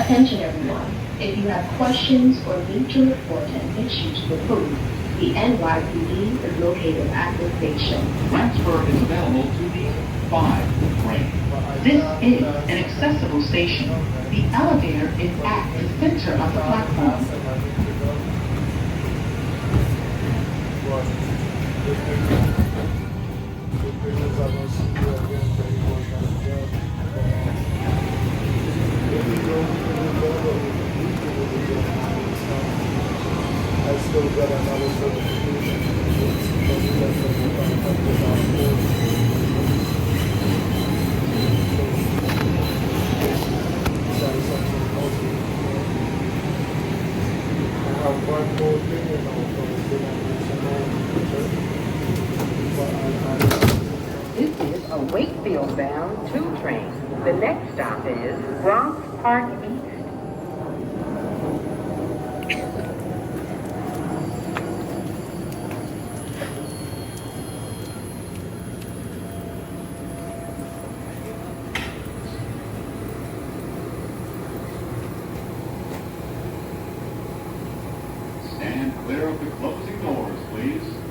Attention everyone, if you have questions or need to report an issue to the police, the NYPD is located at the station. Transfer is available to the 5 train. This is an accessible station. The elevator is at the center of the platform. I still got another certification. I have one more thing, you know, This is a Wakefield-bound 2 train. The next stop is Bronx Park East. Stand clear of the closing doors, please.